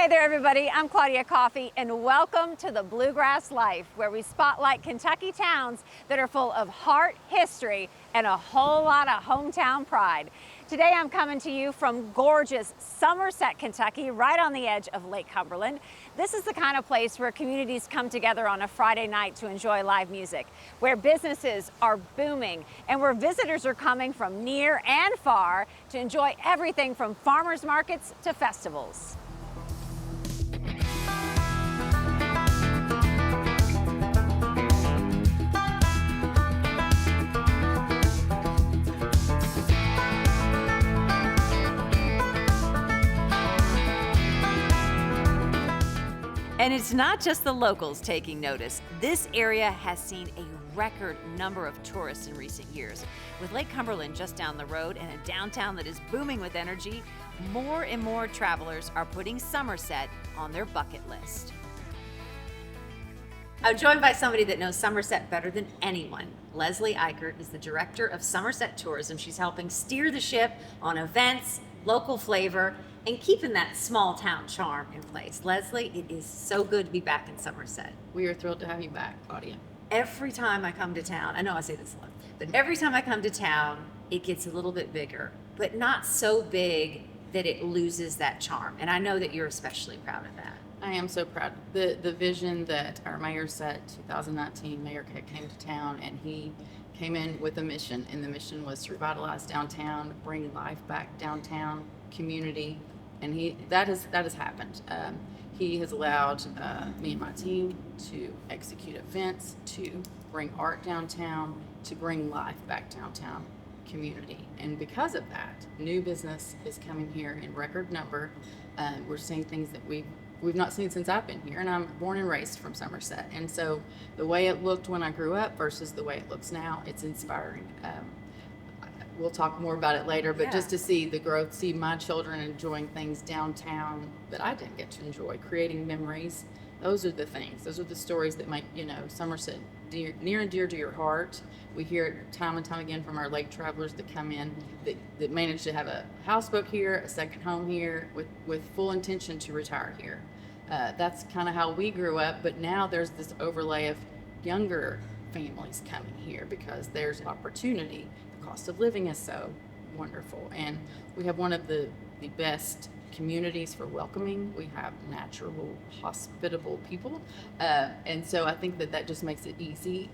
Hey there, everybody. I'm Claudia Coffey, and welcome to the Bluegrass Life, where we spotlight Kentucky towns that are full of heart, history, and a whole lot of hometown pride. Today, I'm coming to you from gorgeous Somerset, Kentucky, right on the edge of Lake Cumberland. This is the kind of place where communities come together on a Friday night to enjoy live music, where businesses are booming, and where visitors are coming from near and far to enjoy everything from farmers markets to festivals. And it's not just the locals taking notice. This area has seen a record number of tourists in recent years. With Lake Cumberland just down the road and a downtown that is booming with energy, more and more travelers are putting Somerset on their bucket list. I'm joined by somebody that knows Somerset better than anyone. Leslie Ikerd is the director of Somerset Tourism. She's helping steer the ship on events, local flavor, and keeping that small town charm in place. Leslie, it is so good to be back in Somerset. We are thrilled to have you back, Claudia. Every time I come to town, I know I say this a lot, but every time I come to town, it gets a little bit bigger, but not so big that it loses that charm. And I know that you're especially proud of that. I am so proud. The vision that our mayor set, 2019, Mayor came to town, and he came in with a mission, and the mission was to revitalize downtown, bring life back downtown, community, and that has happened. He has allowed me and my team to execute events, to bring art downtown, to bring life back downtown community. And because of that, new business is coming here in record number. We're seeing things that we've not seen since I've been here, and I'm born and raised from Somerset. And so the way it looked when I grew up versus the way it looks now, it's inspiring. We'll talk more about it later, but just to see the growth, see my children enjoying things downtown that I didn't get to enjoy, creating memories. Those are the things. Those are the stories that make, Somerset near and dear to your heart. We hear it time and time again from our lake travelers that come in that manage to have a houseboat here, a second home here, with full intention to retire here. That's kind of how we grew up, but now there's this overlay of younger families coming here because there's opportunity. The cost of living is so wonderful, and we have one of the best communities for welcoming. We have natural, hospitable people, and so I think that just makes it easy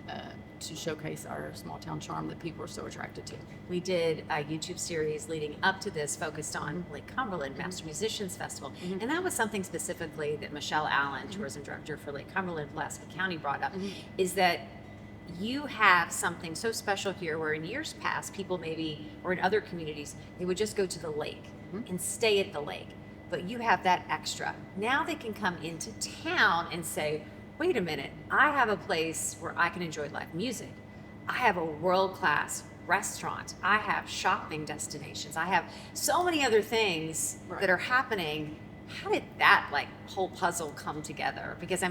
to showcase our small town charm that people are so attracted to. We did a YouTube series leading up to this focused on Lake Cumberland Master Musicians Festival, and that was something specifically that Michelle Allen, tourism director for Lake Cumberland, Pulaski County, brought up, is that you have something so special here where in years past, people maybe, or in other communities, they would just go to the lake and stay at the lake. But you have that extra. Now they can come into town and say, wait a minute, I have a place where I can enjoy live music. I have a world-class restaurant. I have shopping destinations. I have so many other things that are happening. How did that whole puzzle come together? Because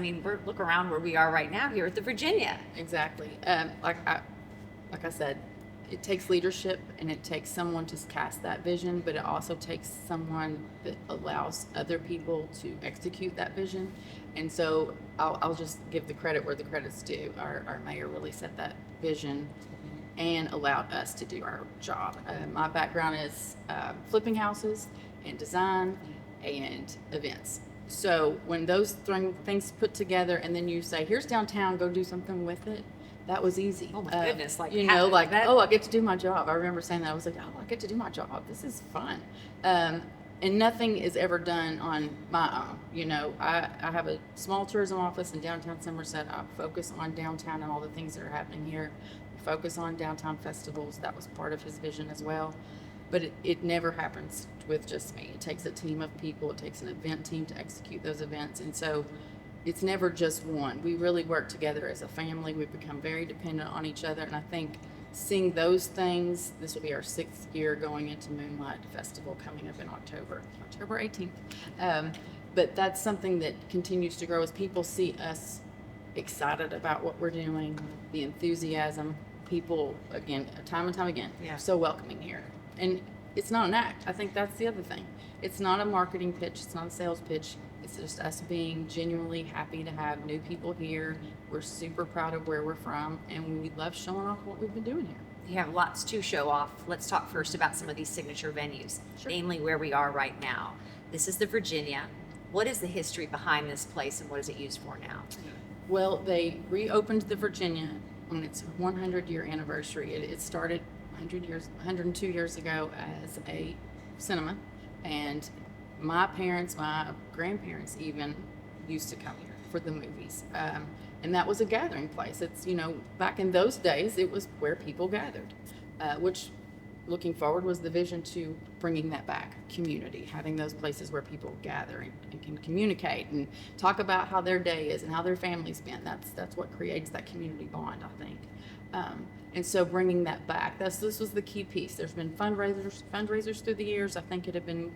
look around where we are right now here at the Virginia. Exactly. Like I said, it takes leadership and it takes someone to cast that vision, but it also takes someone that allows other people to execute that vision. And so I'll just give the credit where the credit's due. Our mayor really set that vision and allowed us to do our job. My background is flipping houses and design and events. So when those things put together and then you say, here's downtown, go do something with it, that was easy. Oh my goodness. I get to do my job. I remember saying that. I was like, I get to do my job. This is fun. And nothing is ever done on my own. I have a small tourism office in downtown Somerset. I focus on downtown and all the things that are happening here. We focus on downtown festivals. That was part of his vision as well. But it never happens with just me. It takes a team of people. It takes an event team to execute those events. And so it's never just one. We really work together as a family. We've become very dependent on each other. And I think seeing those things, this will be our 6th year going into Moonlight Festival coming up in October 18th. But that's something that continues to grow as people see us excited about what we're doing, the enthusiasm. People, again, time and time again, so welcoming here. And it's not an act. I think that's the other thing. It's not a marketing pitch. It's not a sales pitch. It's just us being genuinely happy to have new people here. We're super proud of where we're from, and we love showing off what we've been doing here. You have lots to show off. Let's talk first about some of these signature venues, Sure. namely where we are right now. This is the Virginia. What is the history behind this place, and what is it used for now? Well, they reopened the Virginia on its 100-year anniversary. It started 102 years ago as a cinema, and my parents, my grandparents even used to come here for the movies. And that was a gathering place. It's, back in those days, it was where people gathered, which looking forward was the vision to bringing that back, community, having those places where people gather and can communicate and talk about how their day is and how their family's been. That's what creates that community bond, I think. And so bringing that back, this was the key piece. There's been fundraisers through the years. I think it had been,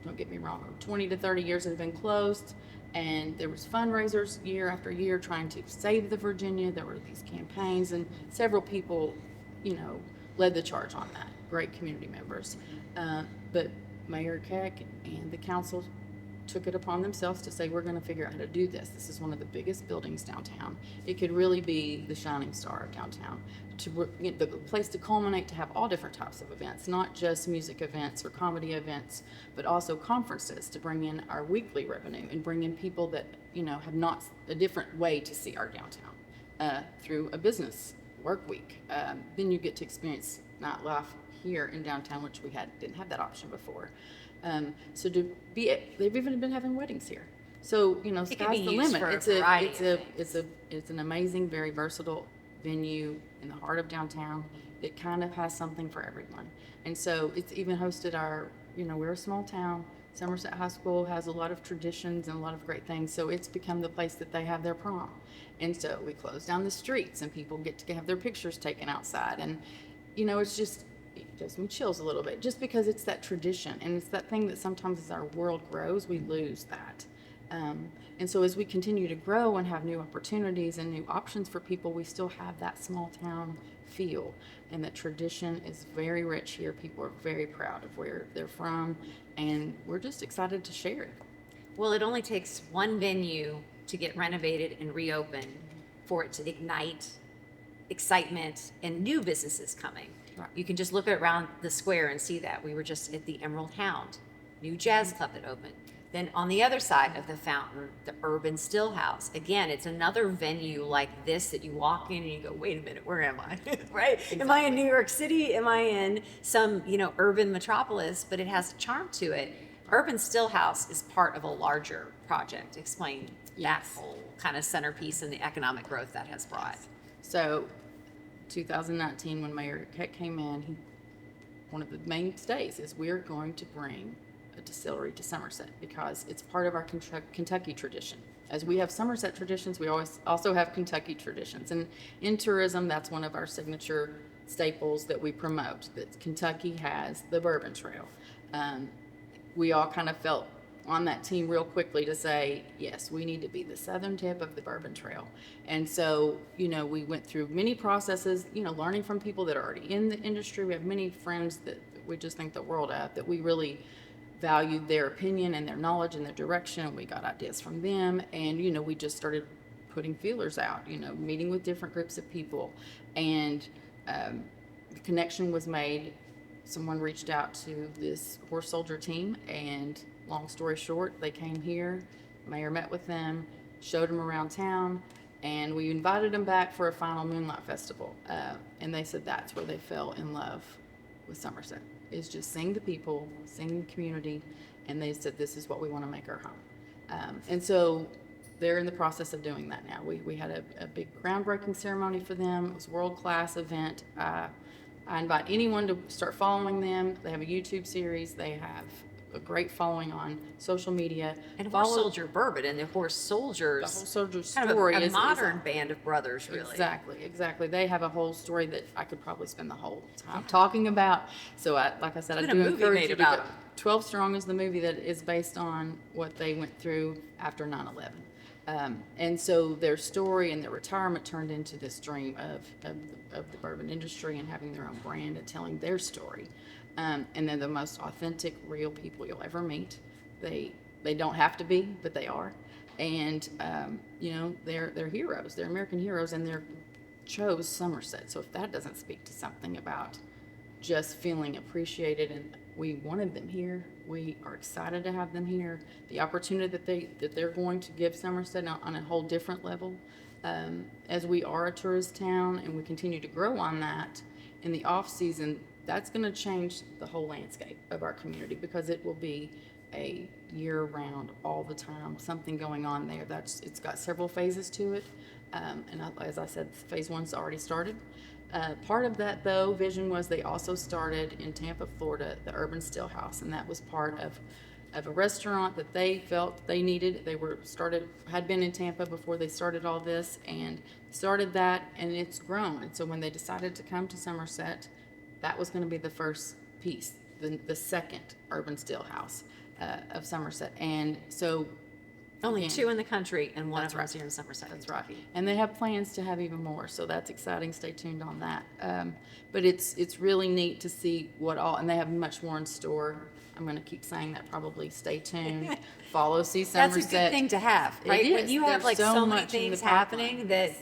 don't get me wrong, 20 to 30 years it had been closed. And there was fundraisers year after year trying to save the Virginia. There were these campaigns, and several people, led the charge on that. Great community members. But Mayor Keck and the council took it upon themselves to say, we're going to figure out how to do this. This is one of the biggest buildings downtown. It could really be the shining star of downtown, to get the place to culminate, to have all different types of events, not just music events or comedy events, but also conferences to bring in our weekly revenue and bring in people that, have not a different way to see our downtown through a business work week. Then you get to experience nightlife here in downtown, which we didn't have that option before. So they've even been having weddings here. So sky's the limit. It's an amazing, very versatile venue in the heart of downtown. It kind of has something for everyone. And so it's even hosted we're a small town. Somerset High School has a lot of traditions and a lot of great things. So it's become the place that they have their prom. And so we close down the streets and people get to have their pictures taken outside. And it's just, it gives me chills a little bit, just because it's that tradition, and it's that thing that sometimes as our world grows, we lose that. And so as we continue to grow and have new opportunities and new options for people, we still have that small town feel, and that tradition is very rich here. People are very proud of where they're from, and we're just excited to share it. Well, it only takes one venue to get renovated and reopened for it to ignite excitement and new businesses coming. Right. You can just look around the square and see that. We were just at the Emerald Hound, new jazz club that opened. Then on the other side of the fountain, the Urban Stillhouse. Again, it's another venue like this that you walk in and you go, wait a minute, where am I? Right? Exactly. Am I in New York City? Am I in some, urban metropolis? But it has a charm to it. Urban Stillhouse is part of a larger project. Explain that whole kind of centerpiece and the economic growth that has brought. So 2019, when Mayor Keck came in, one of the mainstays is we're going to bring a distillery to Somerset, because it's part of our Kentucky tradition. As we have Somerset traditions, we also have Kentucky traditions. And in tourism, that's one of our signature staples that we promote, that Kentucky has the Bourbon Trail. We all kind of felt on that team real quickly to say, yes, we need to be the southern tip of the Bourbon Trail. And so, we went through many processes, learning from people that are already in the industry. We have many friends that we just think the world of, that we really valued their opinion and their knowledge and their direction. We got ideas from them, and we just started putting feelers out, meeting with different groups of people, and the connection was made. Someone reached out to this horse soldier team, and long story short, they came here. Mayor met with them, showed them around town, and we invited them back for a final Moonlight Festival. And they said that's where they fell in love with Somerset, is just seeing the people, seeing the community, and they said, this is what we want to make our home. And so they're in the process of doing that now. We had a big groundbreaking ceremony for them. It was a world-class event. I invite anyone to start following them. They have a YouTube series. They have a great following on social media. And Horse Soldier Bourbon, and the Horse Soldiers. The Horse Soldier kind story of a is modern band of brothers, really. Exactly. They have a whole story that I could probably spend the whole time talking about. So, like I said, I do encourage you to go. 12 Strong is the movie that is based on what they went through after 9/11. And so their story and their retirement turned into this dream of the bourbon industry and having their own brand and telling their story. And they're the most authentic, real people you'll ever meet. They They don't have to be, but they are. And, you know, they're heroes. They're American heroes, and they're chose Somerset. So if that doesn't speak to something about just feeling appreciated, and we wanted them here, we are excited to have them here. The opportunity that they're going to give Somerset on a whole different level, as we are a tourist town and we continue to grow on that in the off season, that's going to change the whole landscape of our community, because it will be a year round, all the time, something going on there. It's got several phases to it. As I said, phase one's already started. Part of that, though, vision was they also started in Tampa, Florida, the Urban Still House, and that was part of a restaurant that they felt they needed. They had been in Tampa before they started all this, and started that, and it's grown. And so when they decided to come to Somerset, that was going to be the first piece, the second Urban Still House of Somerset. And so Only again, 2 in the country, and one That's of them's right. here in Somerset. That's right. And they have plans to have even more, so that's exciting. Stay tuned on that. But it's really neat to see what all, and they have much more in store. I'm going to keep saying that probably. Stay tuned. Follow See That's Somerset. a good thing to have, right? It When is. you have There's like so so many much in the things pipeline. happening that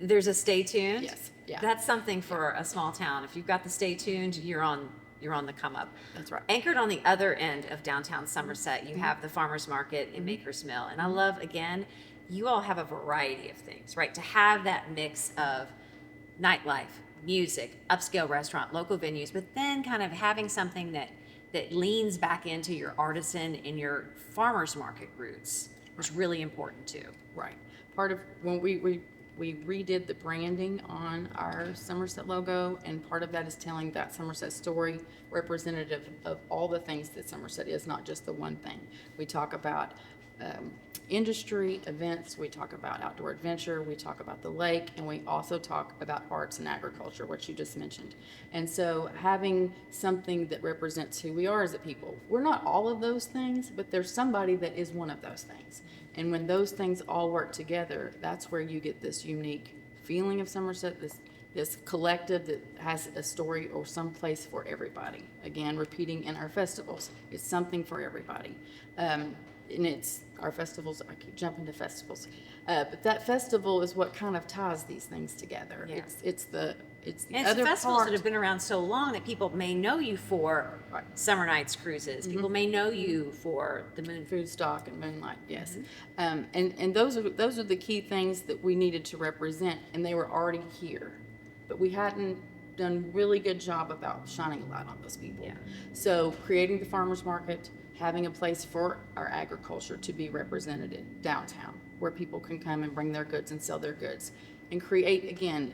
there's a stay tuned. Yes. Yeah. That's something for a small town. If you've got the stay tuned, you're on the come up. That's right. Anchored on the other end of downtown Somerset, you have the farmers market in Maker's Mill. And I love, again, you all have a variety of things, right? To have that mix of nightlife, music, upscale restaurant, local venues, but then kind of having something that leans back into your artisan and your farmers market roots was really important too. Right. Part of when we redid the branding on our Somerset logo, and part of that is telling that Somerset story, representative of all the things that Somerset is, not just the one thing. We talk about industry, events, we talk about outdoor adventure, we talk about the lake, and we also talk about arts and agriculture, which you just mentioned. And so having something that represents who we are as a people. We're not all of those things, but there's somebody that is one of those things. And when those things all work together, that's where you get this unique feeling of Somerset, this collective that has a story or some place for everybody. Again, repeating in our festivals, it's something for everybody. And it's our festivals, I keep jumping to festivals, but that festival is what kind of ties these things together. Yeah. It's the And other it's festivals part. that have been around so long that people may know you for Right. Summer Nights cruises. People may know you for the Moon Food stock and moonlight, yes. And those are the key things that we needed to represent, and they were already here, but we hadn't done really good job about shining a light on those people. Yeah. So creating the farmers market, having a place for our agriculture to be represented in downtown, where people can come and bring their goods and sell their goods, and create, again,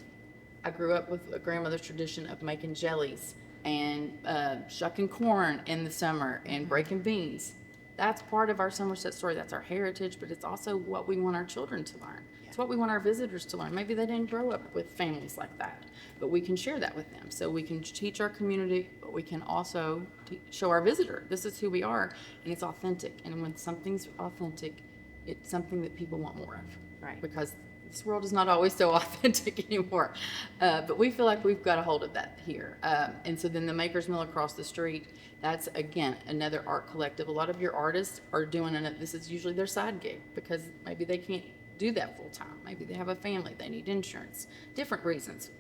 I grew up with a grandmother's tradition of making jellies and shucking corn in the summer and breaking beans. That's part of our Somerset story. That's our heritage, but it's also what we want our children to learn. It's what we want our visitors to learn. Maybe they didn't grow up with families like that, but we can share that with them. So we can teach our community, but we can also show our visitor, this is who we are, and it's authentic. And when something's authentic, it's something that people want more of. Right. Because this world is not always so authentic anymore. But we feel like we've got a hold of that here. And so then the Maker's Mill across the street, that's, again, another art collective. A lot of your artists are doing it. This is usually their side gig, because maybe they can't do that full time. Maybe they have a family, they need insurance, different reasons.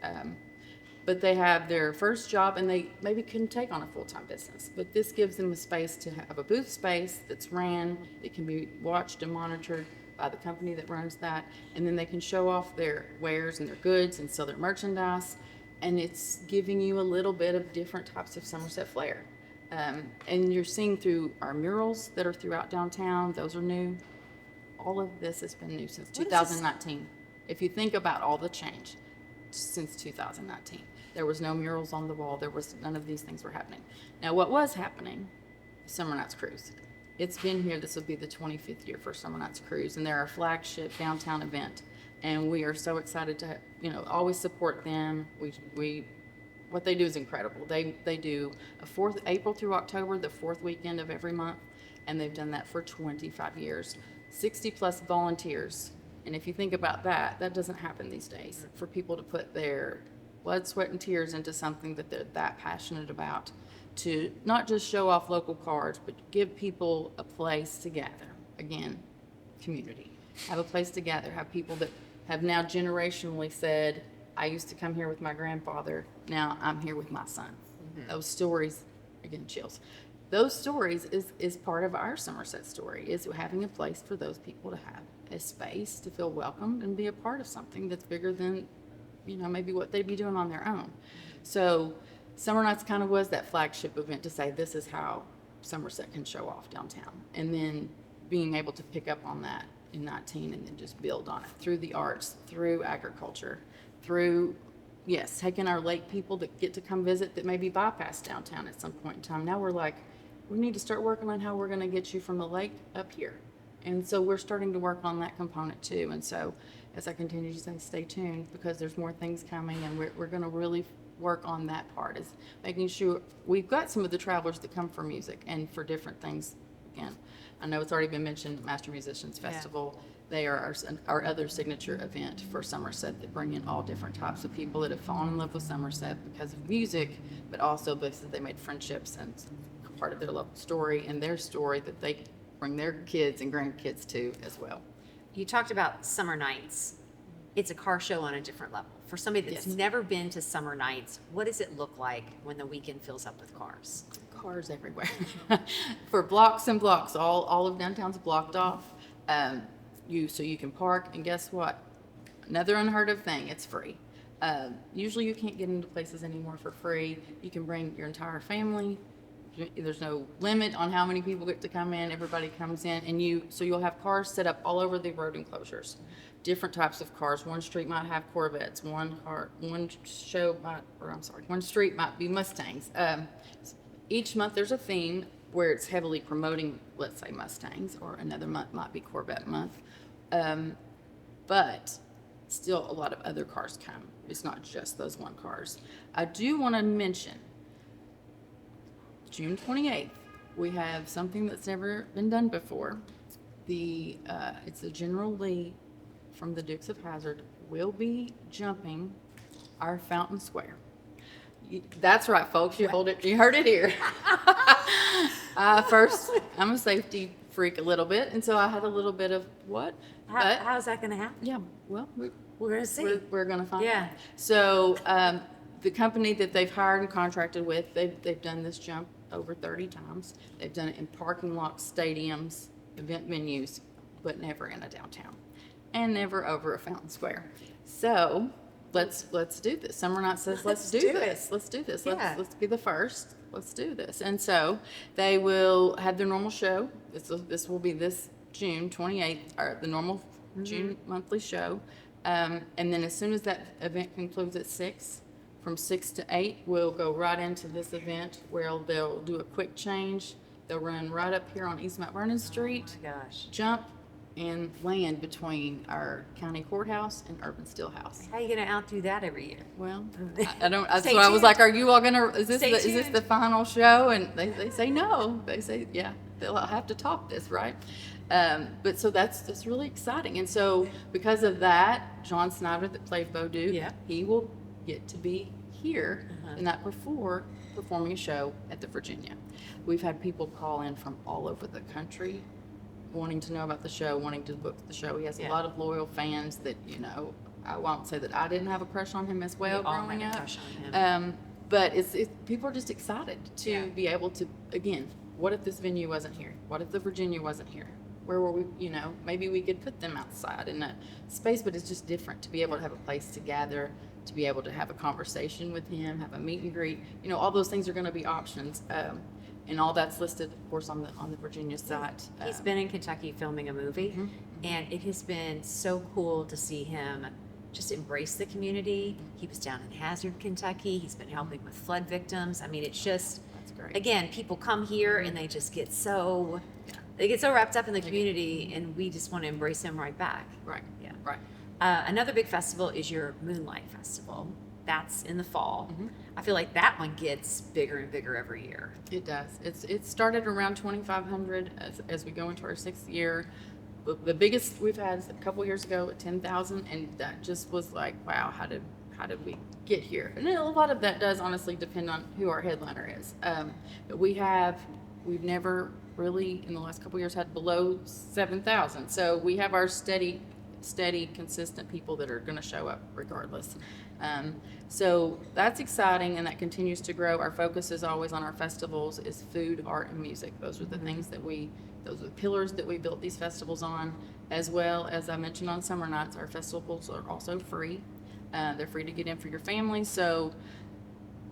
But they have their first job, and they maybe couldn't take on a full-time business. But this gives them a space to have a booth space that's ran, it can be watched and monitored by the company that runs that, and then they can show off their wares and their goods and sell their merchandise, and it's giving you a little bit of different types of Somerset flair. And you're seeing through our murals that are throughout downtown, those are new. All of this has been new since What is this? 2019. If you think about all the change since 2019, there was no murals on the wall. There was none of these things were happening. Now, what was happening? Summer Nights Cruise. It's been here. This will be the 25th year for Summer Nights Cruise, and they're our flagship downtown event. And we are so excited to, always support them. What they do is incredible. They do April through October, the fourth weekend of every month, and they've done that for 25 years. 60 plus volunteers. And if you think about that, that doesn't happen these days, for people to put their blood, sweat, and tears into something that they're that passionate about. to not just show off local cards, but give people a place to gather. Again, community. Have a place to gather. Have people that have now generationally said, I used to come here with my grandfather. Now I'm here with my son. Those stories, again, chills. Those stories is part of our Somerset story, is having a place for those people to have a space to feel welcomed and be a part of something that's bigger than, maybe what they'd be doing on their own. So Summer Nights kind of was that flagship event to say, this is how Somerset can show off downtown. And then being able to pick up on that in 19 and then just build on it through the arts, through agriculture, through, yes, taking our lake people that get to come visit that maybe bypass downtown at some point in time. Now we're like, we need to start working on how we're going to get you from the lake up here. And so we're starting to work on that component too. And so as I continue to say, stay tuned, because there's more things coming, and we're going to really work on that part, is making sure we've got some of the travelers that come for music and for different things. Again, I know it's already been mentioned, Master Musicians Festival. They are our other signature event for Somerset, that bring in all different types of people that have fallen in love with Somerset because of music, but also because they made friendships and part of their local story and their story that they bring their kids and grandkids to as well. You talked about Summer Nights. It's a car show on a different level. For somebody that's Yes. never been to Summer Nights, what does it look like when the weekend fills up with cars? Cars everywhere. For blocks and blocks, all of downtown's blocked off. So you can park, and guess what? Another unheard of thing, it's free. Usually you can't get into places anymore for free. You can bring your entire family. There's no limit on how many people get to come in. Everybody comes in, and you'll have cars set up all over the road enclosures. Different types of cars. One street might have Corvettes. One street might be Mustangs. Each month there's a theme where it's heavily promoting, let's say, Mustangs, or another month might be Corvette month. But still a lot of other cars come. It's not just those one cars. I do want to mention June 28th, we have something that's never been done before. It's a General Lee from the Dukes of Hazzard will be jumping our Fountain Square. That's right, folks. You heard it here. First, I'm a safety freak a little bit, and so I had a little bit of what? How's that going to happen? Yeah, well, We're going to see. we're going to find Yeah. out. So the company that they've hired and contracted with, they've done this jump over 30 times. They've done it in parking lots, stadiums, event venues, but never in a downtown, and never over a Fountain Square. So let's do this. Summer Night says, let's do this. Let's do this. Yeah. Let's be the first. Let's do this. And so they will have their normal show. This will be this June 28th, or the normal June monthly show. And then as soon as that event concludes at 6, from 6 to 8, we'll go right into this event where they'll do a quick change. They'll run right up here on East Mount Vernon Street, Oh my gosh. jump, and land between our county courthouse and Urban Steelhouse. How are you going to outdo that every year? Well, I don't. That's Stay what I was tuned. like. Are you all gonna? Is Stay this tuned. the final show? And they say no. They say yeah. They'll have to top this, right? But so that's really exciting. And so because of that, John Snyder that played Bo Duke, Yeah. he will get to be here the night before performing a show at the Virginia. We've had people call in from all over the country, wanting to know about the show, wanting to book the show. He has a Yeah. lot of loyal fans that, I won't say that I didn't have a crush on him as well We all growing have a up. crush on him. But people are just excited to Yeah. be able to, again, what if this venue wasn't here? What if the Virginia wasn't here? Where were we, maybe we could put them outside in a space, but it's just different to be able to have a place to gather, to be able to have a conversation with him, have a meet and greet. All those things are going to be options. And all that's listed, of course, on the Virginia site. He's been in Kentucky filming a movie, and it has been so cool to see him just embrace the community. He was down in Hazard, Kentucky. He's been helping with flood victims. I mean, it's just, That's great. again, people come here and they just get so, they get so wrapped up in the community, and we just want to embrace them right back. Right. Yeah. Right. Another big festival is your Moonlight Festival. That's in the fall. I feel like that one gets bigger and bigger every year. It does. It started around 2,500 as we go into our 6th year. The biggest we've had is a couple years ago at 10,000, and that just was like, wow, how did we get here? And a lot of that does honestly depend on who our headliner is. But we've never really in the last couple of years had below 7,000. So we have our steady, consistent people that are going to show up regardless. So that's exciting, and that continues to grow. Our focus is always on our festivals is food, art, and music. Those are the things those are the pillars that we built these festivals on, as well as I mentioned on summer nights, our festivals are also free. They're free to get in for your family. So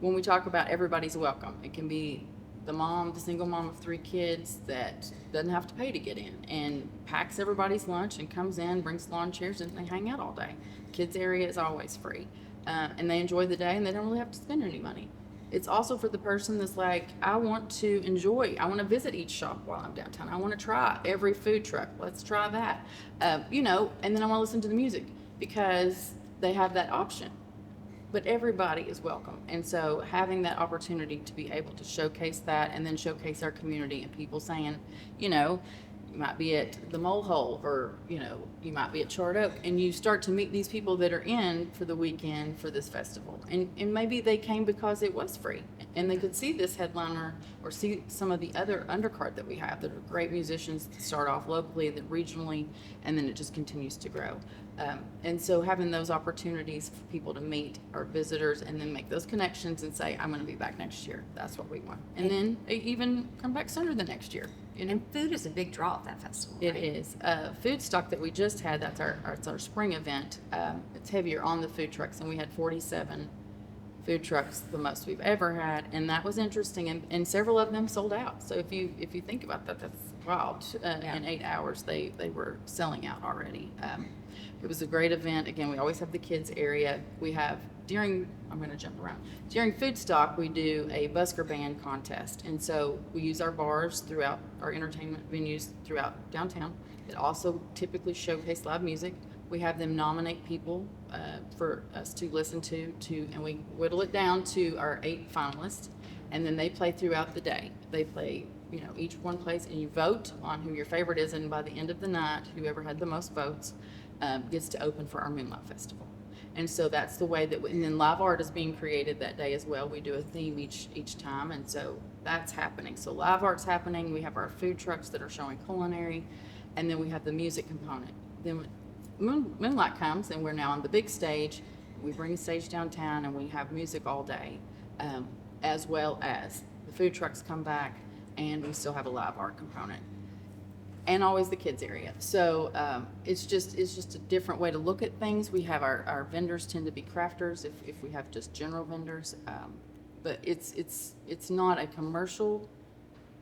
when we talk about everybody's welcome, it can be the single mom of 3 kids that doesn't have to pay to get in and packs everybody's lunch and comes in, brings lawn chairs, and they hang out all day. Kids area is always free. And they enjoy the day and they don't really have to spend any money. It's also for the person that's like, I want to visit each shop while I'm downtown. I want to try every food truck. Let's try that. And then I want to listen to the music because they have that option. But everybody is welcome. And so having that opportunity to be able to showcase that and then showcase our community and people saying, you might be at the Mole Hole or, you might be at Charred Oak, and you start to meet these people that are in for the weekend for this festival. And maybe they came because it was free and they could see this headliner or see some of the other undercard that we have that are great musicians that start off locally, then regionally, and then it just continues to grow. And so having those opportunities for people to meet our visitors and then make those connections and say, I'm going to be back next year. That's what we want. And then even come back sooner the next year. And food is a big draw at that festival. It is. Food stock that we just had, it's our spring event. It's heavier on the food trucks, and we had 47 food trucks, the most we've ever had, and that was interesting. And several of them sold out. So if you think about that, that's wild. In 8 hours, they were selling out already. It was a great event. Again, we always have the kids area. We have I'm going to jump around. During food stock, we do a busker band contest. And so we use our bars throughout our entertainment venues throughout downtown. It also typically showcase live music. We have them nominate people for us to listen to, and we whittle it down to our 8 finalists. And then they play throughout the day. They play, each one plays, and you vote on who your favorite is. And by the end of the night, whoever had the most votes gets to open for our Moonlight Festival. And so that's the way and then live art is being created that day as well. We do a theme each time, and so that's happening. So live art's happening. We have our food trucks that are showing culinary, and then we have the music component. Then Moonlight comes, and we're now on the big stage. We bring a stage downtown, and we have music all day, as well as the food trucks come back, and we still have a live art component. And always the kids area. So it's just a different way to look at things. We have our vendors tend to be crafters if we have just general vendors. But it's not a commercial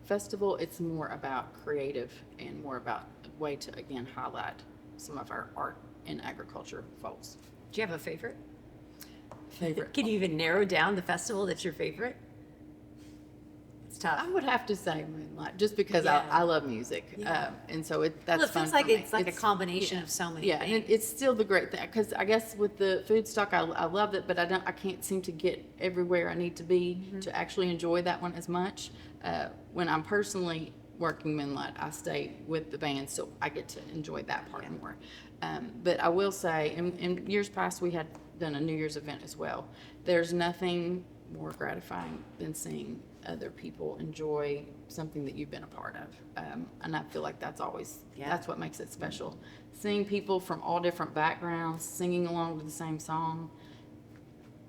festival. It's more about creative and more about a way to, again, highlight some of our art and agriculture folks. Do you have a favorite? Favorite? Can you even narrow down the festival that's your favorite? It's tough. I would have to say Moonlight, just because Yeah. I love music, Yeah. And so that's Well, it fun feels like for me. it's like a combination of so many Yeah, things. and it's still the great thing, because I guess with the food stock, I love it, but I can't seem to get everywhere I need to be to actually enjoy that one as much. When I'm personally working Moonlight, I stay with the band, so I get to enjoy that part more. But I will say, in years past, we had done a New Year's event as well. There's nothing more gratifying than seeing other people enjoy something that you've been a part of. And I feel like that's what makes it special. Seeing people from all different backgrounds singing along to the same song,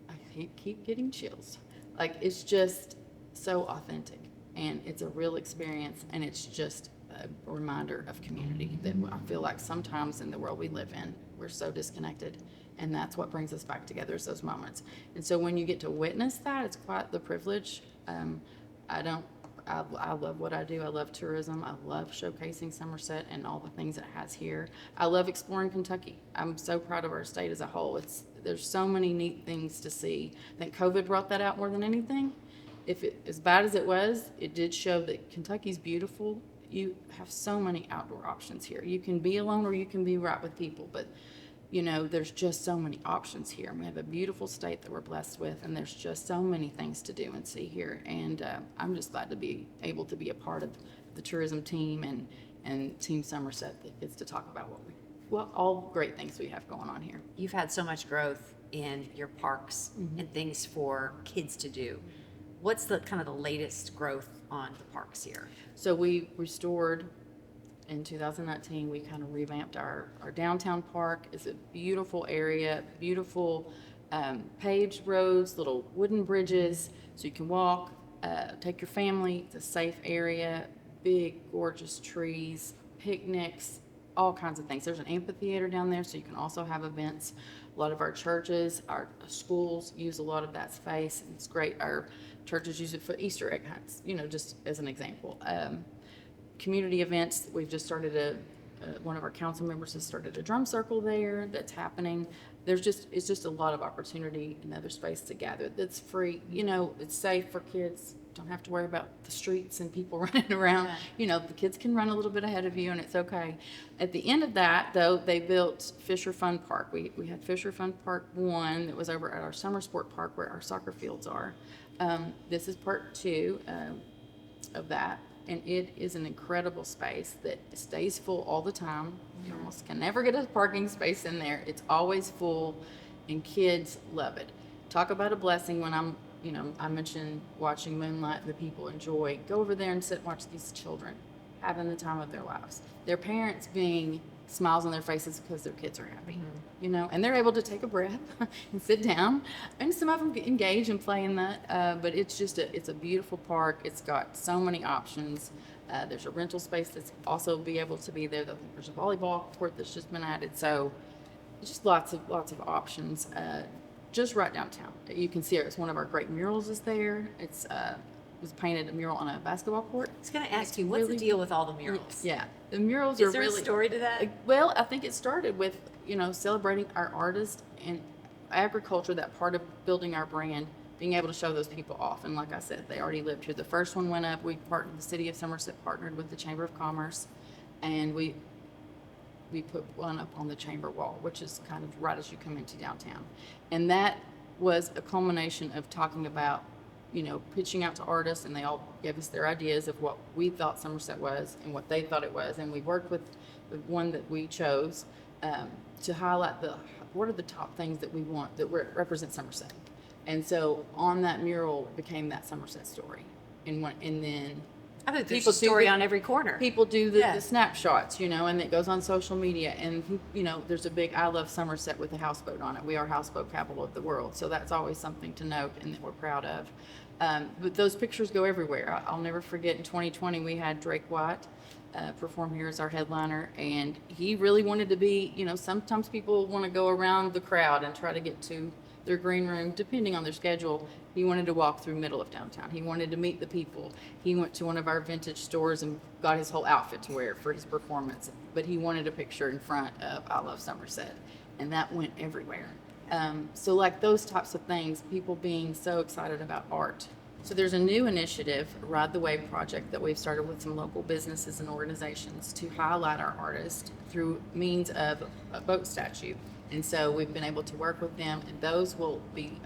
I keep getting chills. Like, it's just so authentic, and it's a real experience, and it's just a reminder of community that I feel like sometimes in the world we live in, we're so disconnected. And that's what brings us back together, is those moments. And so when you get to witness that, it's quite the privilege. I love what I do. I love tourism. I love showcasing Somerset and all the things it has here. I love exploring Kentucky. I'm so proud of our state as a whole. There's so many neat things to see. I think COVID brought that out more than anything. As bad as it was, it did show that Kentucky's beautiful. You have so many outdoor options here. You can be alone or you can be right with people, but there's just so many options here. And we have a beautiful state that we're blessed with, and there's just so many things to do and see here. And I'm just glad to be able to be a part of the tourism team and Team Somerset that gets to talk about all great things we have going on here. You've had so much growth in your parks and things for kids to do. What's the kind of the latest growth on the parks here? So we restored in 2019, we kind of revamped our downtown park. It's a beautiful area, beautiful paved roads, little wooden bridges, so you can walk, take your family. It's a safe area, big, gorgeous trees, picnics, all kinds of things. There's an amphitheater down there, so you can also have events. A lot of our churches, our schools use a lot of that space. It's great. Our churches use it for Easter egg hunts, just as an example. Community events, we've just started one of our council members has started a drum circle there that's happening. It's just a lot of opportunity, another space to gather that's free. It's safe for kids. Don't have to worry about the streets and people running around. The kids can run a little bit ahead of you and it's okay. At the end of that, though, they built Fisher Fun Park. We had Fisher Fun Park 1 that was over at our Somerset Park where our soccer fields are. This is part 2 of that. And it is an incredible space that stays full all the time. You almost can never get a parking space in there. It's always full, and kids love it. Talk about a blessing when I mentioned watching Moonlight, the people enjoy. Go over there and sit and watch these children having the time of their lives. Their parents being smiles on their faces because their kids are happy, and they're able to take a breath and sit down. And some of them engage and play in that. But it's a beautiful park. It's got so many options. There's a rental space that's also be able to be there. There's a volleyball court that's just been added. So just lots of options. Just right downtown. You can see it's one of our great murals is there. It was painted a mural on a basketball court. I was going to ask you, what's the deal with all the murals? Yeah, the murals Is there a story to that? Well, I think it started with, celebrating our artists and agriculture, that part of building our brand, being able to show those people off. And like I said, they already lived here. The first one went up. The city of Somerset partnered with the Chamber of Commerce, and we put one up on the chamber wall, which is kind of right as you come into downtown. And that was a culmination of talking about, pitching out to artists, and they all gave us their ideas of what we thought Somerset was and what they thought it was. And we worked with the one that we chose to highlight what are the top things that we want that represent Somerset. And so on that mural became that Somerset story. And then I think there's a story on every corner. People do the snapshots, and it goes on social media. And, there's a big I Love Somerset with a houseboat on it. We are houseboat capital of the world. So that's always something to note and that we're proud of. But those pictures go everywhere. I'll never forget in 2020, we had Drake White perform here as our headliner. And he really wanted to be, sometimes people want to go around the crowd and try to get to their green room, depending on their schedule. He wanted to walk through middle of downtown. He wanted to meet the people. He went to one of our vintage stores and got his whole outfit to wear for his performance. But he wanted a picture in front of I Love Somerset. And that went everywhere. So like those types of things, people being so excited about art. So there's a new initiative, Ride the Wave project, that we've started with some local businesses and organizations to highlight our artists through means of a boat statue. And so we've been able to work with them, and those will be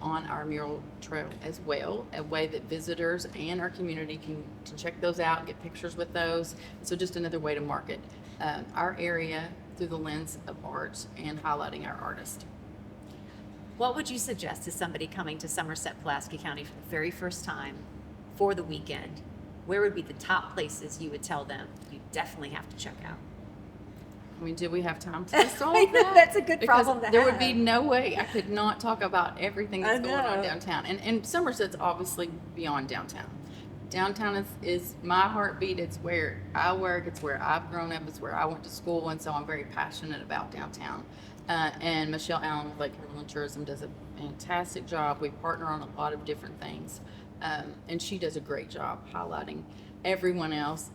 on our mural trail as well, a way that visitors and our community can check those out, get pictures with those. So just another way to market our area through the lens of art and highlighting our artists. What would you suggest to somebody coming to Somerset, Pulaski County for the very first time for the weekend? Where would be the top places you would tell them you definitely have to check out? I mean, do we have time to list all of that? That's a good Because problem to there have. would be no way I could not talk about everything that's going on know. downtown. And Somerset's obviously beyond downtown. Downtown is my heartbeat. It's where I work. It's where I've grown up. It's where I went to school. And so I'm very passionate about downtown. And Michelle Allen with Lake Cumberland Tourism does a fantastic job. We partner on a lot of different things. And she does a great job highlighting everyone else.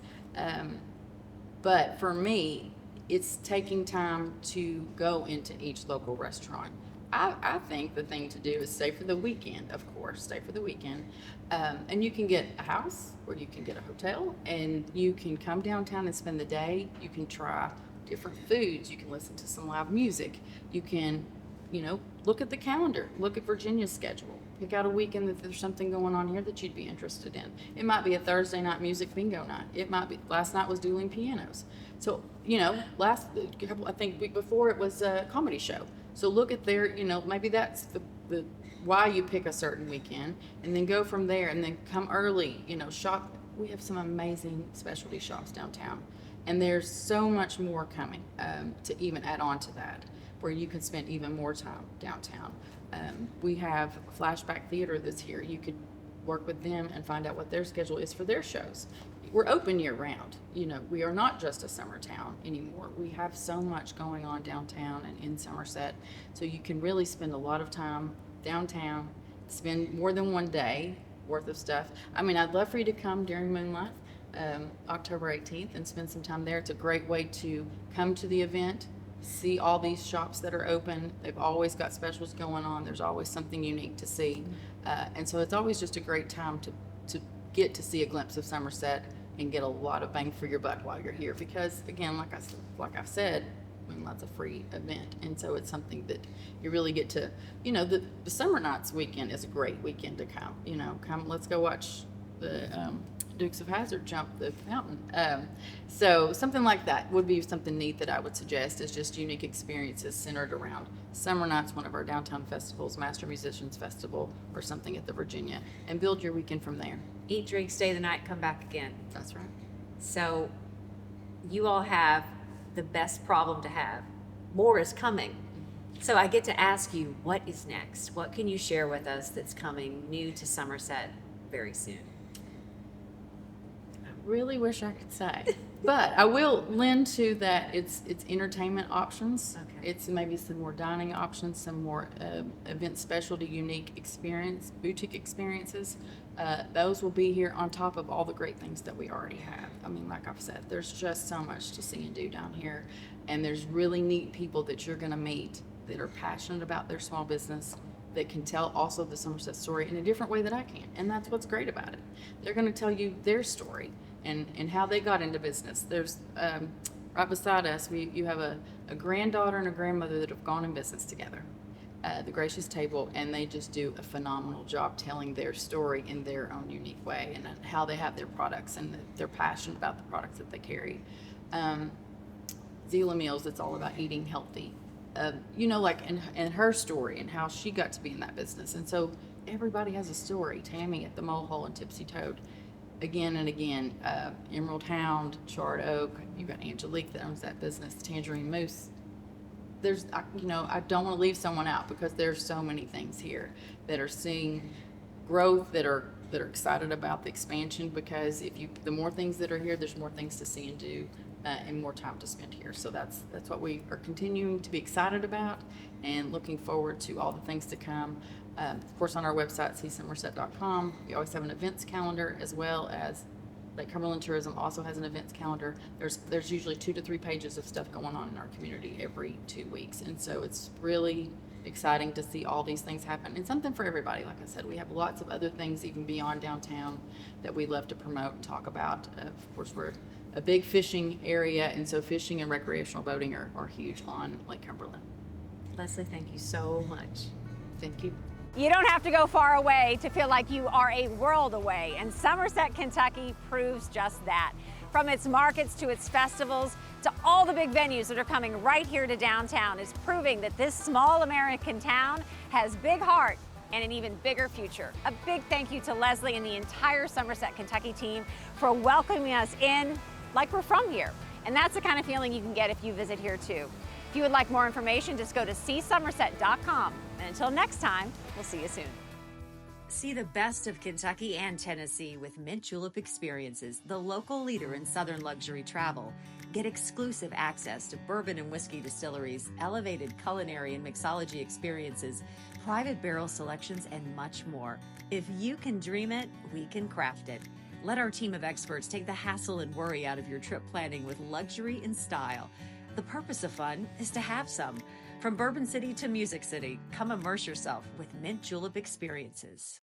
But for me, it's taking time to go into each local restaurant. I think the thing to do is stay for the weekend, of course, stay for the weekend. And you can get a house or you can get a hotel, and you can come downtown and spend the day. You can try different foods. You can listen to some live music. You can, look at the calendar, look at Virginia's schedule. Pick out a weekend that there's something going on here that you'd be interested in. It might be a Thursday night music bingo night. It might be, last night was dueling pianos. So, I think week before it was a comedy show. So look at their, maybe that's the why you pick a certain weekend, and then go from there, and then come early, shop. We have some amazing specialty shops downtown, and there's so much more coming to even add on to that, where you can spend even more time downtown. We have Flashback Theater that's here. You could work with them and find out what their schedule is for their shows. We're open year round. We are not just a summer town anymore. We have so much going on downtown and in Somerset, so you can really spend a lot of time downtown, spend more than one day worth of stuff. I mean, I'd love for you to come during Moonlight, October 18th, and spend some time there. It's a great way to come to the event, see all these shops that are open. They've always got specials going on. There's always something unique to see. And so it's always just a great time to get to see a glimpse of Somerset and get a lot of bang for your buck while you're here. Because again, like I've said, Moonlight's a free event, and so it's something that you really get to, the Summer Nights weekend is a great weekend to come. Let's go watch the Dukes of Hazzard jump the fountain. So something like that would be something neat that I would suggest, is just unique experiences centered around Summer Nights, one of our downtown festivals, Master Musicians Festival, or something at the Virginia, and build your weekend from there. Eat, drink, stay the night, come back again. That's right. So you all have the best problem to have. More is coming. So I get to ask you, what is next? What can you share with us that's coming new to Somerset very soon? Really wish I could say, but I will lend to that. It's entertainment options. Okay. It's maybe some more dining options, some more event specialty, unique experience, boutique experiences. Those will be here on top of all the great things that we already have. I mean, like I've said, there's just so much to see and do down here, and there's really neat people that you're going to meet that are passionate about their small business, that can tell also the Somerset story in a different way that I can. And that's what's great about it. They're going to tell you their story and how they got into business. There's right beside us, you have a granddaughter and a grandmother that have gone in business together, the Gracious Table, and they just do a phenomenal job telling their story in their own unique way, and how they have their products, and they're passionate about the products that they carry. Zila Meals, it's all about eating healthy. And her story and how she got to be in that business. And so everybody has a story. Tammy at the Mole Hole and Tipsy Toad, again and again. Emerald Hound, Charred Oak. You've got Angelique that owns that business. Tangerine Moose. I don't want to leave someone out, because there's so many things here that are seeing growth, that are excited about the expansion. Because the more things that are here, there's more things to see and do. And more time to spend here. So that's what we are continuing to be excited about, and looking forward to all the things to come. Of course, on our website, csomerset.com, we always have an events calendar, as well as Lake Cumberland Tourism also has an events calendar. There's usually 2 to 3 pages of stuff going on in our community every 2 weeks, and so it's really exciting to see all these things happen, and something for everybody. Like I said, we have lots of other things even beyond downtown that we love to promote and talk about. Of course, we're a big fishing area, and so fishing and recreational boating are huge on Lake Cumberland. Leslie, thank you so much. Thank you. You don't have to go far away to feel like you are a world away, and Somerset, Kentucky proves just that. From its markets to its festivals to all the big venues that are coming right here to downtown is proving that this small American town has big heart and an even bigger future. A big thank you to Leslie and the entire Somerset, Kentucky team for welcoming us in like we're from here. And that's the kind of feeling you can get if you visit here too. If you would like more information, just go to csomerset.com. And until next time, we'll see you soon. See the best of Kentucky and Tennessee with Mint Julep Experiences, the local leader in Southern luxury travel. Get exclusive access to bourbon and whiskey distilleries, elevated culinary and mixology experiences, private barrel selections, and much more. If you can dream it, we can craft it. Let our team of experts take the hassle and worry out of your trip planning with luxury and style. The purpose of fun is to have some. From Bourbon City to Music City, come immerse yourself with Mint Julep Experiences.